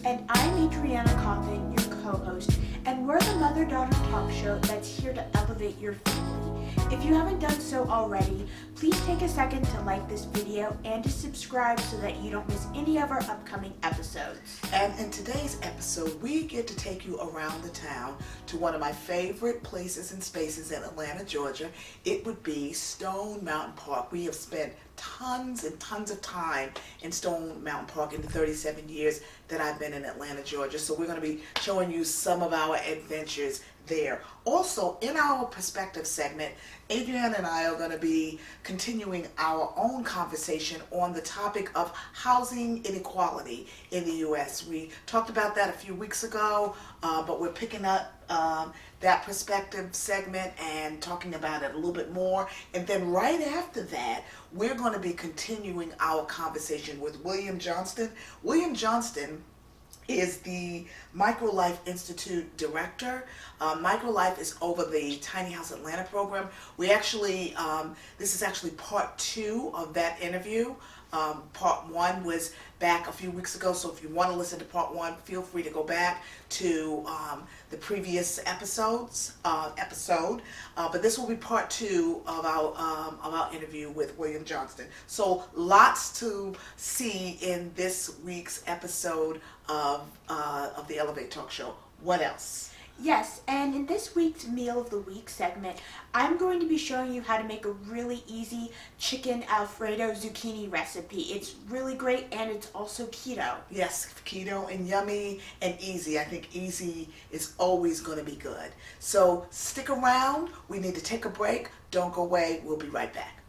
And I'm Adriana Coffin, your co-host, and we're the mother-daughter talk show that's here to elevate your family. If you haven't done so already, please take a second to like this video and to subscribe so that you don't miss any of our upcoming episodes. And in today's episode, we get to take you around the town to one of my favorite places and spaces in Atlanta, Georgia. It would be Stone Mountain Park. We have spent tons and tons of time in Stone Mountain Park in the 37 years that I've been in Atlanta, Georgia. So we're going to be showing you some of our adventures there. Also, in our perspective segment, Adriana and I are going to be continuing our own conversation on the topic of housing inequality in the U.S. We talked about that a few weeks ago, but we're picking up that perspective segment and talking about it a little bit more. And then right after that, we're going to be continuing our conversation with William Johnston. William Johnston is the MicroLife Institute director. MicroLife is over the Tiny House Atlanta program. We actually, this is actually part 2 of that interview. Part 1 was back a few weeks ago, so if you want to listen to part 1, feel free to go back to the previous episode. But this will be part 2 of our interview with William Johnston. So lots to see in this week's episode of the Elevate Talk Show. What else? Yes, and in this week's Meal of the Week segment, I'm going to be showing you how to make a really easy chicken Alfredo zucchini recipe. It's really great and it's also keto. Yes, keto and yummy and easy. I think easy is always going to be good. So stick around. We need to take a break. Don't go away. We'll be right back.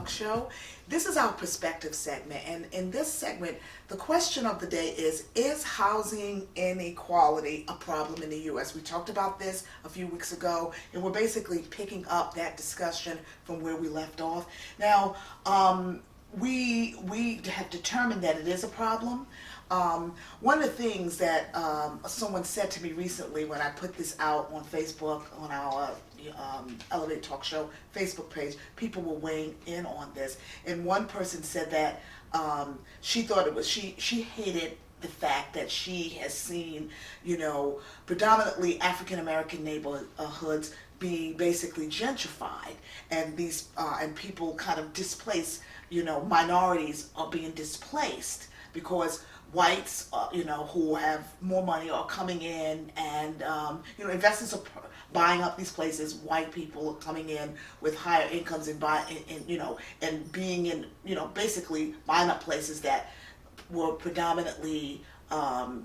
Show. This is our perspective segment, and in this segment the question of the day is housing inequality a problem in the U.S.? We talked about this a few weeks ago, and we're basically picking up that discussion from where we left off. Now we have determined that it is a problem. One of the things that someone said to me recently when I put this out on Facebook, on our Elevate Talk Show Facebook page, people were weighing in on this, and one person said that she thought it was, she hated the fact that she has seen, predominantly African American neighborhoods being basically gentrified, and these and people kind of displaced, minorities are being displaced because whites, who have more money are coming in, and investors are buying up these places. White people are coming in with higher incomes and and being in, basically buying up places that were predominantly, that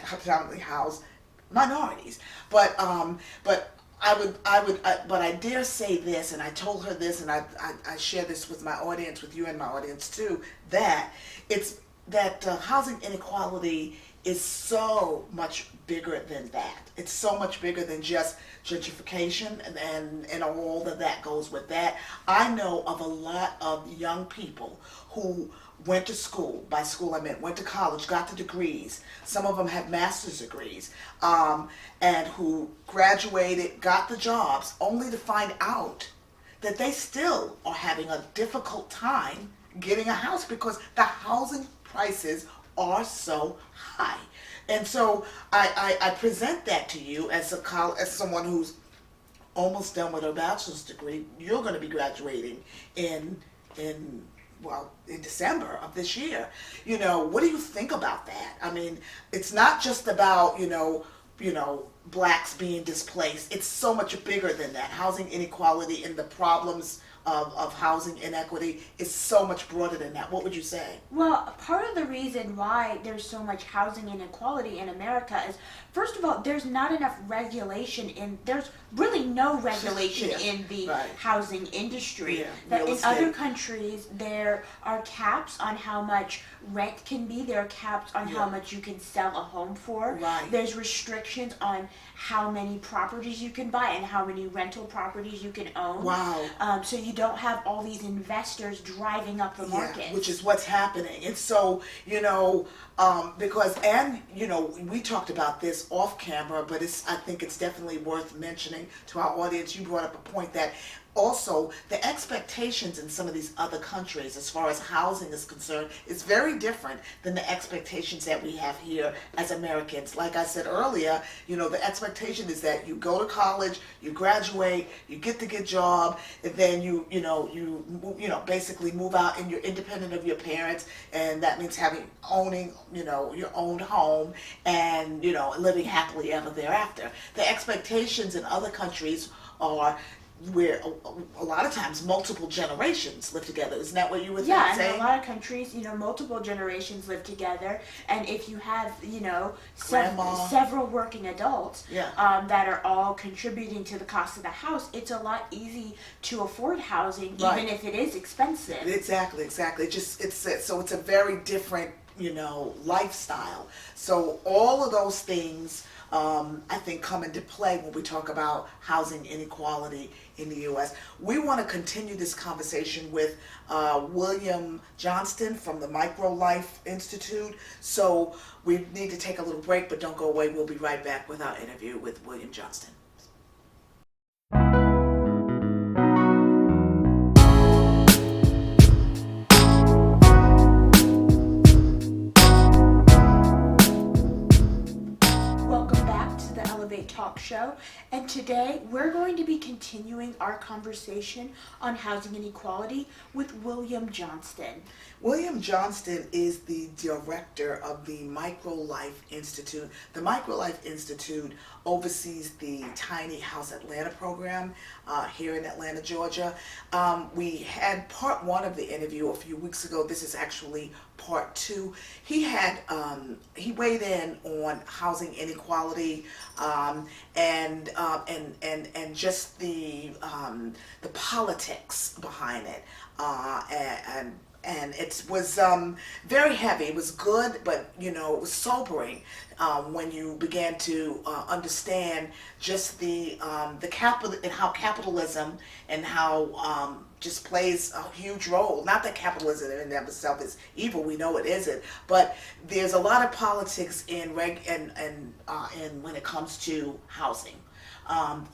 predominantly house minorities. But I dare say this, and I told her this, and I share this with my audience, with you and my audience too, that housing inequality is so much bigger than that. It's so much bigger than just gentrification and all that goes with that. I know of a lot of young people who went to school. By school I meant went to college, got the degrees. Some of them have master's degrees, and who graduated, got the jobs, only to find out that they still are having a difficult time getting a house because the housing prices are so high. And so I present that to you as someone who's almost done with a bachelor's degree. You're going to be graduating in December of this year. What do you think about that? I mean, it's not just about, blacks being displaced. It's so much bigger than that. Housing inequality and the problems of housing inequity is so much broader than that. What would you say? Well, part of the reason why there's so much housing inequality in America is, first of all, there's not enough regulation there's really no regulation in the housing industry. That in other countries, there are caps on how much rent can be. There are caps on how much you can sell a home for. There's restrictions on how many properties you can buy and how many rental properties you can own. So you don't have all these investors driving up the market. Which is what's happening. And so, Because, and you know, we talked about this off camera, but I think it's definitely worth mentioning to our audience. You brought up a point that also the expectations in some of these other countries as far as housing is concerned is very different than the expectations that we have here as Americans. Like I said earlier, you know, the expectation is that you go to college, you graduate, you get the good job, and then you basically move out and you're independent of your parents, and that means owning, you know, your own home, and you know, living happily ever thereafter. The expectations in other countries are where a lot of times multiple generations live together. Isn't that what you were saying? Yeah, and in a lot of countries, you know, multiple generations live together, and if you have, you know, several working adults that are all contributing to the cost of the house, it's a lot easy to afford housing, even if it is expensive. Exactly. So it's a very different, you know, lifestyle. So all of those things, I think, come into play when we talk about housing inequality in the U.S. We want to continue this conversation with William Johnston from the MicroLife Institute. So we need to take a little break, but don't go away. We'll be right back with our interview with William Johnston. Talk show, and today we're going to be continuing our conversation on housing inequality with William Johnston. William Johnston is the director of the MicroLife Institute. The MicroLife Institute oversees the Tiny House Atlanta program here in Atlanta, Georgia. We had part one of the interview a few weeks ago. This is actually part two. He weighed in on housing inequality and just the politics behind it, and it was very heavy. It was good, but you know, it was sobering when you began to understand just the capital and how capitalism and how just plays a huge role. Not that capitalism in and of itself is evil. We know it isn't, but there's a lot of politics in when it comes to housing.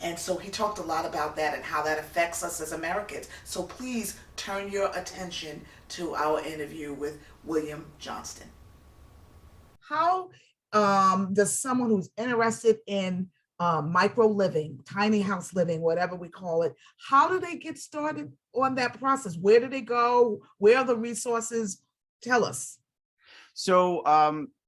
And so he talked a lot about that and how that affects us as Americans. So please turn your attention to our interview with William Johnston. How does someone who's interested in micro living, tiny house living, whatever we call it, how do they get started on that process? Where do they go? Where are the resources? Tell us. So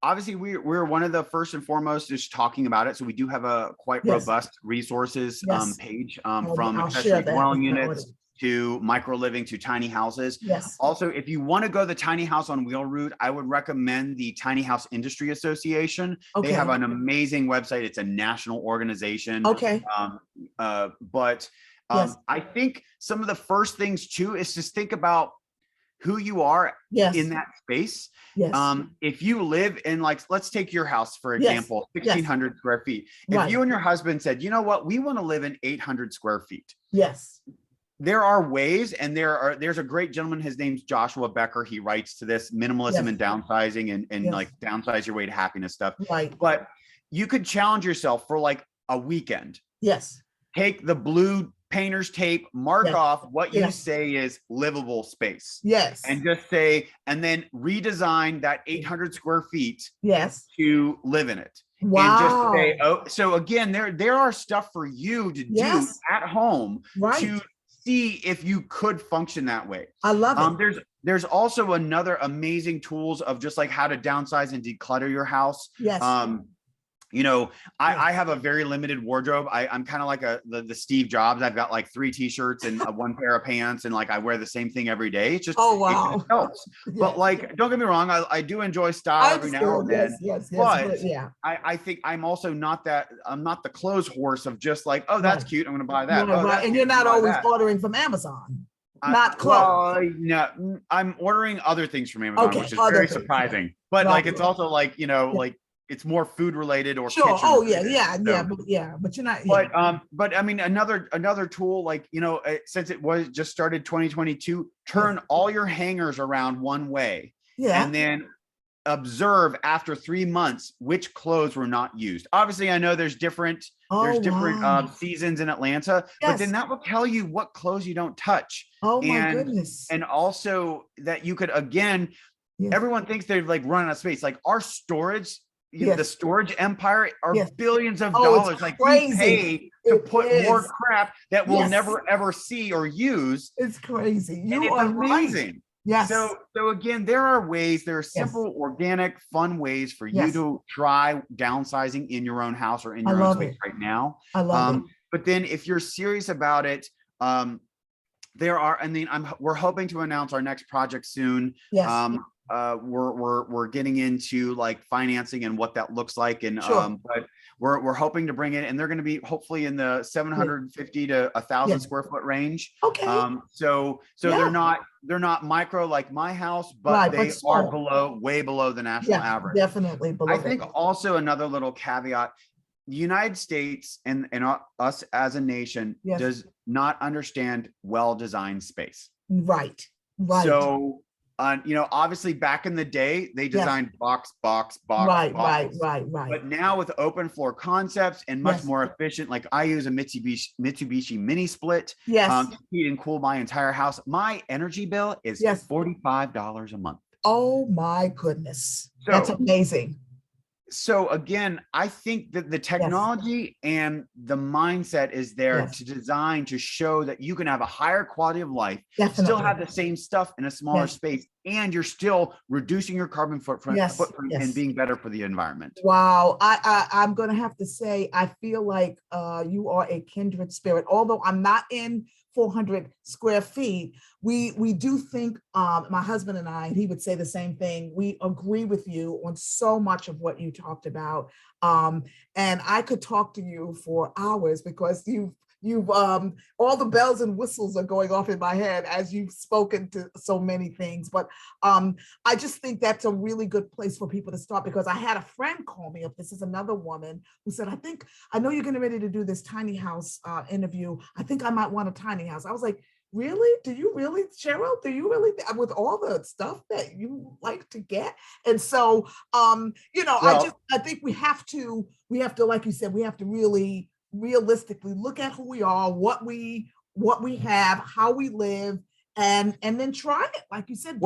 obviously we're one of the first and foremost just talking about it. So we do have a quite robust resources page from accessory dwelling units to micro living to tiny houses. Yes. Also, if you want to go the tiny house on wheel route, I would recommend the Tiny House Industry Association. Okay. They have an amazing website. It's a national organization. Okay. I think some of the first things too is just think about who you are in that space. Yes. If you live in, like, let's take your house, for example, 1,600 square feet. If you and your husband said, you know what, we want to live in 800 square feet. Yes. There are ways, and there's a great gentleman, his name's Joshua Becker. He writes to this minimalism and downsizing and like downsize your way to happiness stuff. Right. But you could challenge yourself for like a weekend. Yes. Take the blue painter's tape, mark off what you say is livable space. Yes. And just say, and then redesign that 800 square feet to live in it. Wow. And just say, oh, so again, there are stuff for you to do at home to see if you could function that way. I love it. There's also another amazing tools of just like how to downsize and declutter your house. Yes. You know, I have a very limited wardrobe. I'm kind of like the Steve Jobs. I've got like 3 t-shirts and one pair of pants, and like I wear the same thing every day. It's just, it just helps. But like, don't get me wrong, I do enjoy style every now and then. But I think I'm also I'm not the clothes horse of just like, oh, that's cute, I'm gonna buy that. And you're not always ordering from Amazon. Not clothes. Well, no, I'm ordering other things from Amazon, which is very surprising. But like, it's also like, you know, like, it's more food related or kitchen related. But you're not. But I mean, another tool, like, you know, since it was just started 2022, turn all your hangers around one way, and then observe after 3 months which clothes were not used. Obviously, I know there's different seasons in Atlanta, but then that will tell you what clothes you don't touch. Oh my goodness. And also that you could, again, everyone thinks they're like running out of space. Like our storage, the storage empire are billions of dollars. Like we pay to put more crap that we'll never ever see or use. It's crazy. You are amazing. Yes. So again, there are simple, organic, fun ways for you to try downsizing in your own house or in your own space right now. I love it. But then if you're serious about it, we're hoping to announce our next project soon. Yes. We're getting into like financing and what that looks like, and but we're hoping to bring it, and they're going to be hopefully in the 750 to 1,000 square foot range. Okay. So they're not micro like my house, but they are way below the national average. Definitely below. I think also another little caveat: the United States and us as a nation does not understand well-designed space. Right. So. Obviously back in the day, they designed box. Right. But now with open floor concepts and much more efficient, like I use a Mitsubishi mini split to heat and cool my entire house. My energy bill is $45 a month. Oh my goodness. That's amazing. So again, I think that the technology and the mindset is there to design to show that you can have a higher quality of life, still have the same stuff in a smaller space, and you're still reducing your carbon footprint and being better for the environment. Wow. I'm going to have to say, I feel like you are a kindred spirit. Although I'm not in 400 square feet, we do think, my husband and I, he would say the same thing. We agree with you on so much of what you talked about. And I could talk to you for hours because you've all the bells and whistles are going off in my head as you've spoken to so many things. But I just think that's a really good place for people to start, because I had a friend call me up. This is another woman who said, I know you're getting ready to do this tiny house interview. I think I might want a tiny house. I was like, really? Do you really, Cheryl? Do you really, with all the stuff that you like to get? And so, I think we have to, like you said, we have to really realistically look at who we are, what we have, how we live, and then try it, like you said.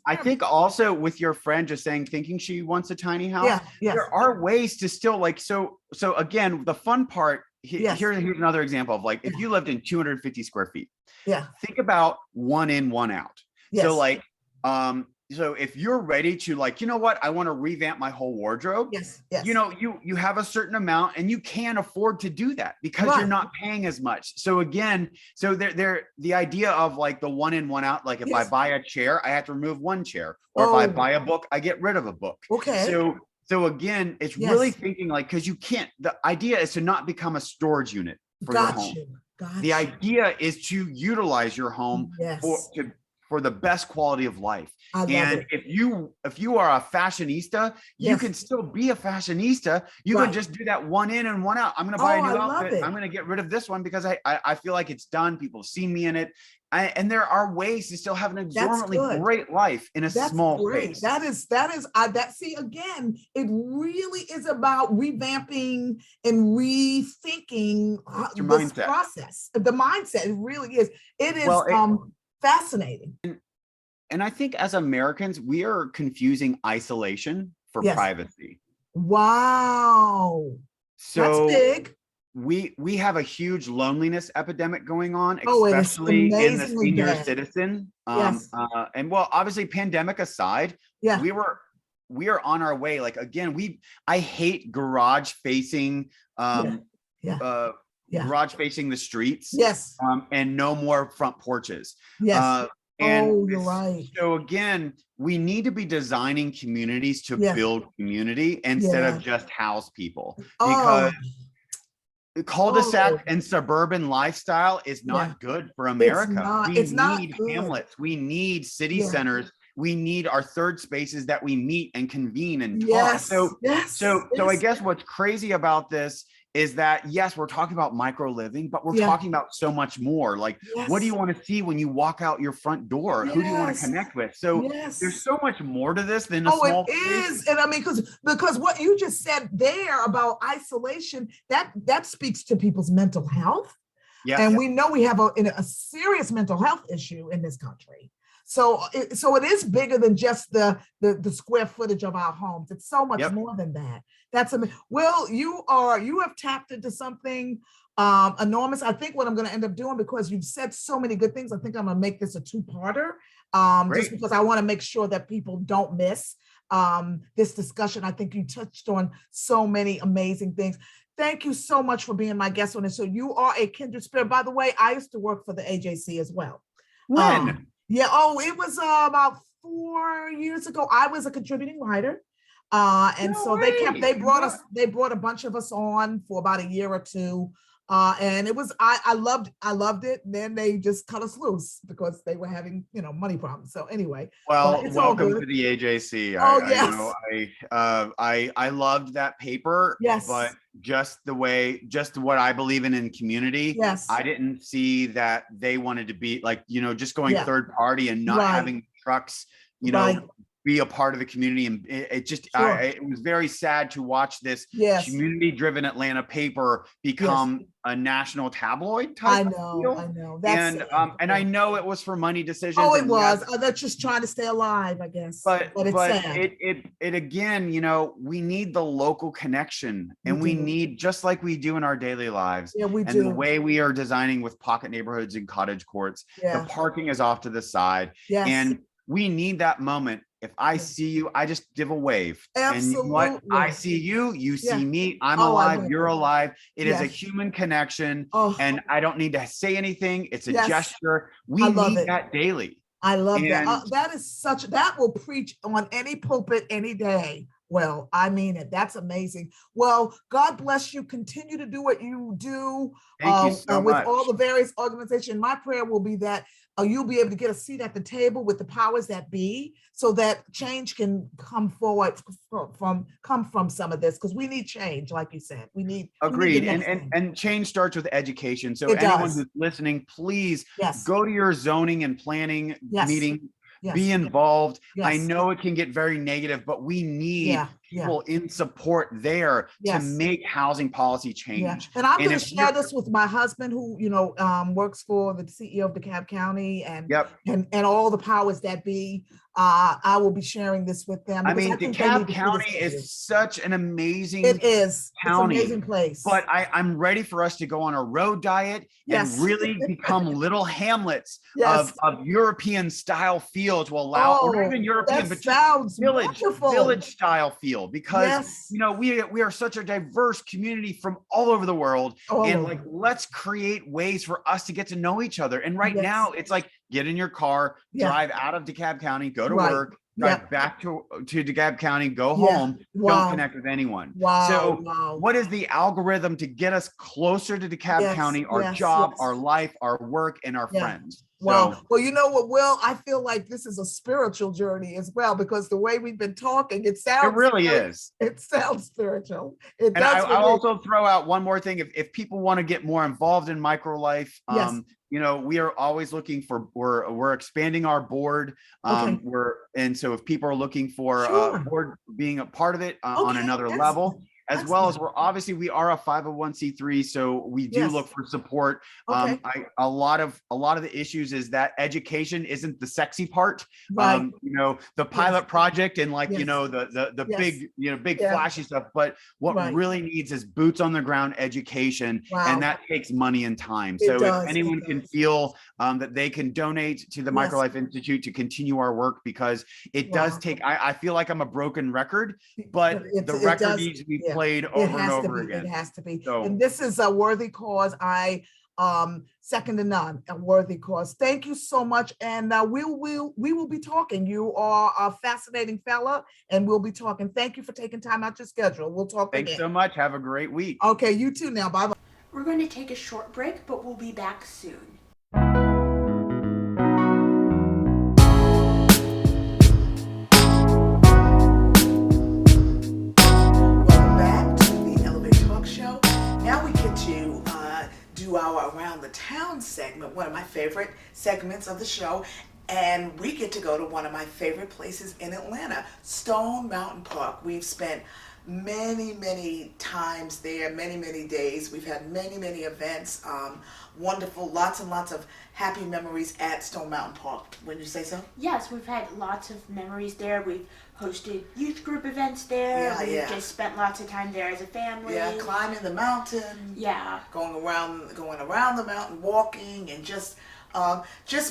I think also with your friend just thinking she wants a tiny house, there are ways to still so again, the fun part here's another example of if you lived in 250 square feet, think about 1 in, 1 out. So if you're ready to I want to revamp my whole wardrobe. You have a certain amount and you can afford to do that because you're not paying as much. So again, the idea of the 1 in, 1 out, if I buy a chair, I have to remove one chair, or if I buy a book, I get rid of a book. So again, it's really thinking because you can't, the idea is to not become a storage unit for your home. The idea is to utilize your home for the best quality of life. And if you are a fashionista, you can still be a fashionista. You can just do that 1 in and 1 out. I'm going to buy a new outfit. I'm going to get rid of this one because I feel like it's done. People have seen me in it. And there are ways to still have an exorbitantly great life in a small space. See, again, it really is about revamping and rethinking this process. The mindset, it really is. It is fascinating. And I think as Americans, we are confusing isolation for privacy. Wow. So that's big. We have a huge loneliness epidemic going on, especially in the senior citizen. And obviously pandemic aside, we are on our way. I hate garage facing, garage facing the streets. And no more front porches. You're right. So again, we need to be designing communities to build community instead of just house people, because cul-de-sac and suburban lifestyle is not good for America. We need hamlets. We need city centers. We need our third spaces that we meet and convene and talk. So I guess what's crazy about this is that, yes, we're talking about micro living, but we're talking about so much more. Like, what do you want to see when you walk out your front door? Who do you want to connect with? So there's so much more to this than a small it is. And I mean, because what you just said there about isolation, that speaks to people's mental health. Yeah. And we know we have a serious mental health issue in this country. So it is bigger than just the square footage of our homes. It's so much more than that. That's amazing. Will, you have tapped into something enormous. I think what I'm going to end up doing, because you've said so many good things, I think I'm going to make this a two-parter, just because I want to make sure that people don't miss this discussion. I think you touched on so many amazing things. Thank you so much for being my guest on this. So you are a kindred spirit. By the way, I used to work for the AJC as well. When? It was about 4 years ago. I was a contributing writer. They brought a bunch of us on for about a year or two. And it was, I loved it. And then they just cut us loose because they were having, money problems. So anyway. Well, welcome to the AJC. I loved that paper. Yes. But just what I believe in community. Yes. I didn't see that they wanted to be like, just going third party and not having trucks, be a part of the community. And it was very sad to watch this community driven Atlanta paper become a national tabloid type. I know. And I know it was for money decisions. Oh, it was. They're just trying to stay alive, I guess. But it's sad. It again, we need the local connection, and we need, just like we do in our daily lives. Yeah, we and do. The way we are designing with pocket neighborhoods and cottage courts, the parking is off to the side. Yes. And we need that moment. If I see you, I just give a wave. Absolutely. And I see you, you see me, I'm alive, you're alive. It is a human connection. And I don't need to say anything. It's a gesture. We need that daily. I love that. That will preach on any pulpit any day. Well, I mean it. That's amazing. Well, God bless you. Continue to do what you do. Thank you so with much. all the various organizations. My prayer will be that you'll be able to get a seat at the table with the powers that be, so that change can come forward come from some of this, because we need change, like you said. Agreed. And change starts with education. So anyone who's listening, please go to your zoning and planning meeting. Be involved. I know it can get very negative, but we need people in support there to make housing policy change. And I'm going to share this with my husband, who works for the CEO of DeKalb County, and all the powers that be. I will be sharing this with them. I mean, DeKalb County is such an amazing county. It's an amazing place. But I'm ready for us to go on a road diet and really become little hamlets of European style feel, to allow, or even European, but just village style feel, because we are such a diverse community from all over the world. And let's create ways for us to get to know each other. And right now it's like, get in your car, drive out of DeKalb County, go to work, drive back to DeKalb County, go home, don't connect with anyone. What is the algorithm to get us closer to DeKalb County, our job, our life, our work, and our friends? Well, you know what, Will? I feel like this is a spiritual journey as well, because the way we've been talking, it really is. It sounds spiritual. It does. I'll also throw out one more thing. If people want to get more involved in MicroLife, we are always looking for, we're expanding our board. So if people are looking for board being a part of it on another level, as well as we are a 501c3, so we do look for support. A lot of the issues is that education isn't the sexy part. The pilot project and the big flashy stuff, but what really needs is boots on the ground education, and that takes money and time. So if anyone can feel that they can donate to the MicroLife Institute to continue our work, because it does take, I feel like I'm a broken record, but the record needs to be played over and over again. It has to be. And this is a worthy cause. I second to none, a worthy cause. Thank you so much. And we will be talking. You are a fascinating fella, and we'll be talking. Thank you for taking time out your schedule. We'll talk again. Thanks so much. Have a great week. Okay, you too now. Bye-bye. We're going to take a short break, but we'll be back soon. Town segment, one of my favorite segments of the show. And we get to go to one of my favorite places in Atlanta, Stone Mountain Park. We've spent many times there, many days. We've had many events, wonderful, lots and lots of happy memories at Stone Mountain Park. Wouldn't you say so? Yes, we've had lots of memories there. We've hosted youth group events there. We've just spent lots of time there as a family. Yeah, climbing the mountain. Yeah. Going around the mountain, walking, and just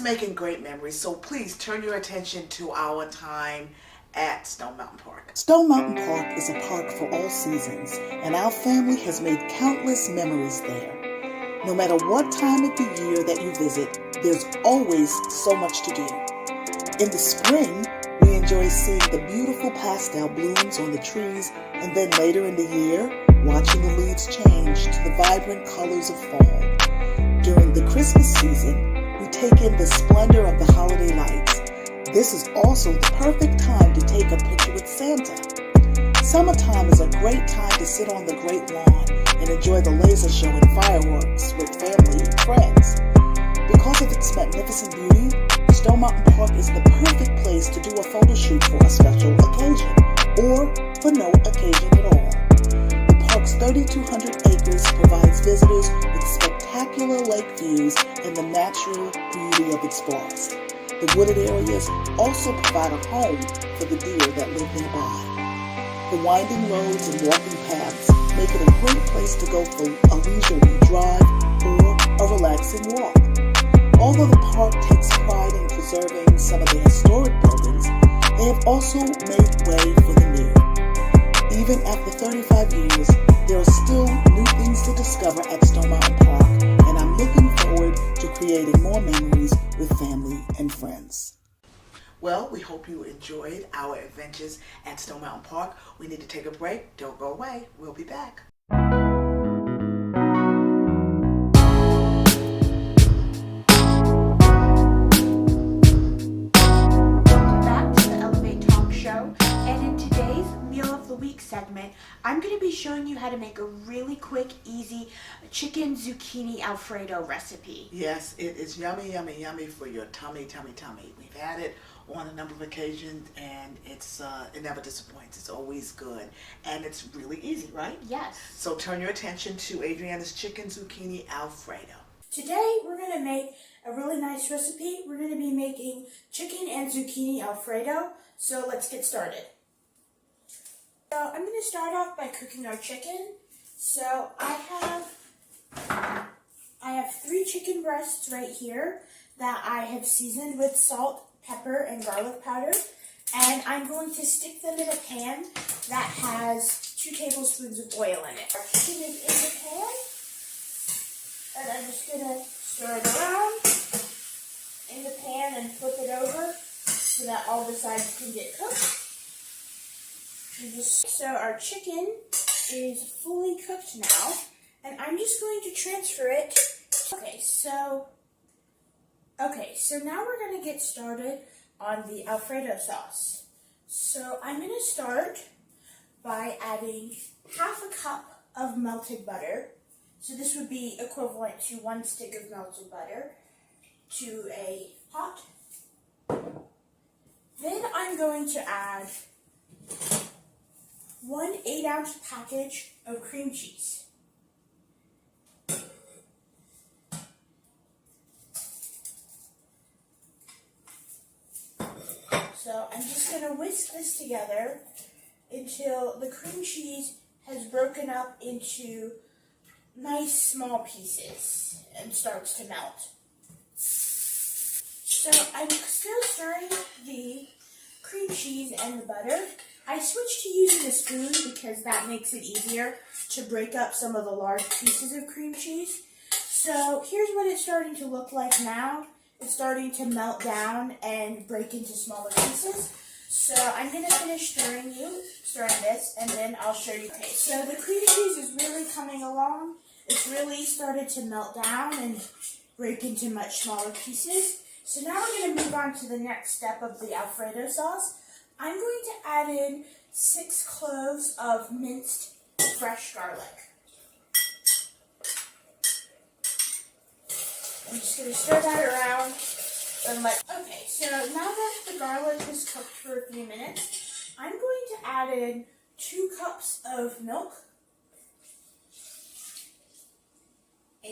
making great memories. So please turn your attention to our time at Stone Mountain Park. Stone Mountain Park is a park for all seasons, and our family has made countless memories there. No matter what time of the year that you visit, there's always so much to do. In the spring, we enjoy seeing the beautiful pastel blooms on the trees, and then later in the year, watching the leaves change to the vibrant colors of fall. During the Christmas season, we take in the splendor of the holiday lights. This is also the perfect time to take a picture with Santa. Summertime is a great time to sit on the great lawn and enjoy the laser show and fireworks with family and friends. Because of its magnificent beauty, Stone Mountain Park is the perfect place to do a photo shoot for a special occasion, or for no occasion at all. The park's 3,200 acres provides visitors with spectacular lake views and the natural beauty of its forest. The wooded areas also provide a home for the deer that live nearby. The winding roads and walking paths make it a great place to go for a leisurely drive or a relaxing walk. Although the park takes pride in preserving some of the historic buildings, they have also made way for the new. Even after 35 years, there are still new things to discover at Stone Mountain Park, and I'm looking forward to creating more memories with family and friends. Well, we hope you enjoyed our adventures at Stone Mountain Park. We need to take a break. Don't go away. We'll be back. Segment, I'm going to be showing you how to make a really quick, easy chicken zucchini Alfredo recipe. Yes, it is yummy for your tummy. We've had it on a number of occasions, and it never disappoints. It's always good, and it's really easy, right? Yes. So turn your attention to Adriana's chicken zucchini Alfredo. Today we're going to make a really nice recipe. We're going to be making chicken and zucchini Alfredo. So let's get started. So I'm going to start off by cooking our chicken. So I have 3 chicken breasts right here that I have seasoned with salt, pepper, and garlic powder. And I'm going to stick them in a pan that has 2 tablespoons of oil in it. Our chicken is in the pan, and I'm just going to stir it around in the pan and flip it over so that all the sides can get cooked. So our chicken is fully cooked now, and I'm just going to transfer it. Okay, so now we're going to get started on the Alfredo sauce. So I'm going to start by adding half a cup of melted butter. So this would be equivalent to 1 stick of melted butter to a pot. Then I'm going to add 1 8-ounce package of cream cheese. So I'm just going to whisk this together until the cream cheese has broken up into nice small pieces and starts to melt. So I'm still stirring the cream cheese and the butter. I switched to using a spoon because that makes it easier to break up some of the large pieces of cream cheese. So here's what it's starting to look like now. It's starting to melt down and break into smaller pieces. So I'm going to finish stirring this, and then I'll show you. Okay, so the cream cheese is really coming along. It's really started to melt down and break into much smaller pieces. So now we're going to move on to the next step of the Alfredo sauce. I'm going to add in 6 cloves of minced fresh garlic. I'm just going to stir that around and okay, so now that the garlic is cooked for a few minutes, I'm going to add in 2 cups of milk.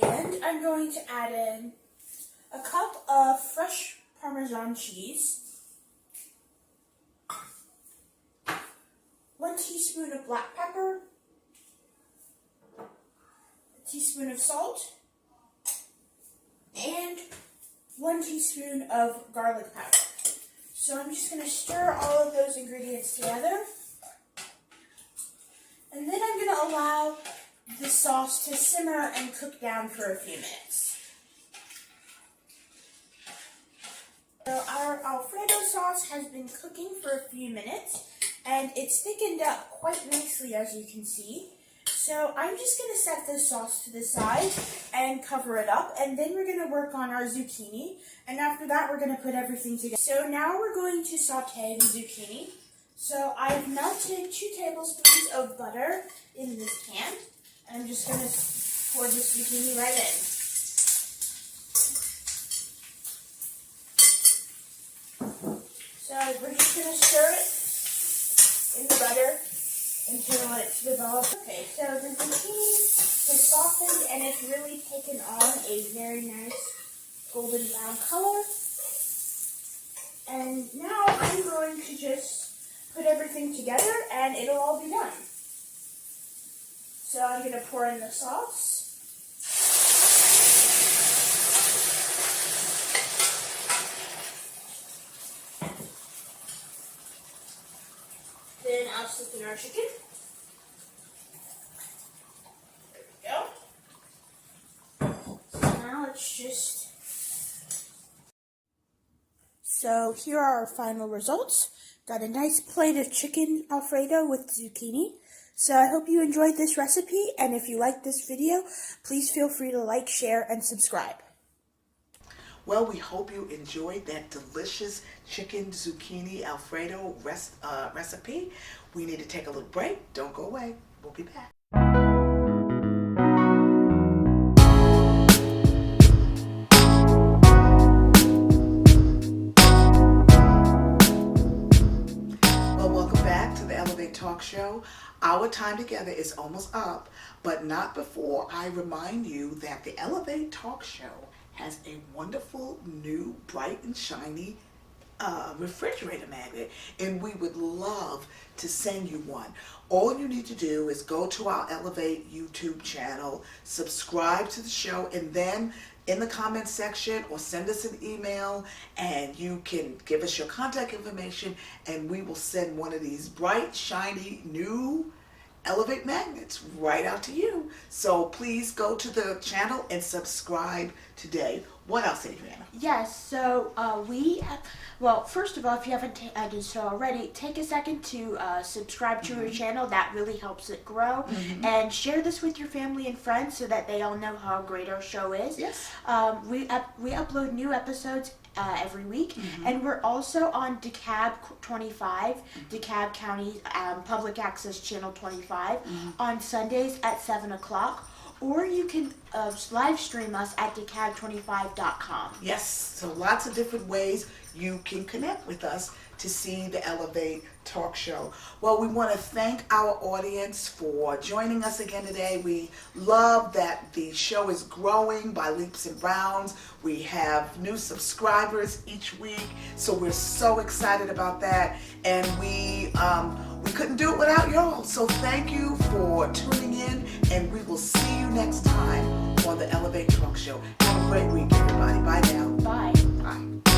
And I'm going to add in a cup of fresh Parmesan cheese, 1 teaspoon of black pepper, a teaspoon of salt, and 1 teaspoon of garlic powder. So I'm just going to stir all of those ingredients together. And then I'm going to allow the sauce to simmer and cook down for a few minutes. So our Alfredo sauce has been cooking for a few minutes, and it's thickened up quite nicely, as you can see. So I'm just going to set this sauce to the side and cover it up, and then we're going to work on our zucchini, and after that we're going to put everything together. So now we're going to saute the zucchini. So I've melted 2 tablespoons of butter in this pan, and I'm just going to pour the zucchini right in. So we're just going to stir it in the butter until it's developed. Okay, so the zucchini has softened and it's really taken on a very nice golden brown color. And now I'm going to just put everything together and it'll all be done. So I'm going to pour in the sauce. Then I'll slip in our chicken. There we go. So now it's just... So here are our final results. Got a nice plate of chicken Alfredo with zucchini. So I hope you enjoyed this recipe, and if you liked this video, please feel free to like, share, and subscribe. Well, we hope you enjoyed that delicious chicken zucchini Alfredo recipe. We need to take a little break. Don't go away. We'll be back. Well, welcome back to the Elevate Talk Show. Our time together is almost up, but not before I remind you that the Elevate Talk Show has a wonderful new bright and shiny refrigerator magnet, and we would love to send you one. All you need to do is go to our Elevate YouTube channel, subscribe to the show, and then in the comment section or send us an email and you can give us your contact information and we will send one of these bright, shiny, new Elevate magnets right out to you. So please go to the channel and subscribe today. What else, Adriana? Yes, so well, first of all, if you haven't done so already, take a second to subscribe to our channel. That really helps it grow. And share this with your family and friends so that they all know how great our show is. Yes. We upload new episodes every week, and we're also on DeKalb 25, DeKalb County Public Access Channel 25 on Sundays at 7 o'clock. Or you can live stream us at DeKalb25.com. Yes, so lots of different ways you can connect with us to see the Elevate Talk Show. Well, we want to thank our audience for joining us again today. We love that the show is growing by leaps and bounds. We have new subscribers each week, so we're so excited about that. And we couldn't do it without y'all. So thank you for tuning in, and we will see you next time on the Elevate Talk Show. Have a great week, everybody. Bye now. Bye. Bye.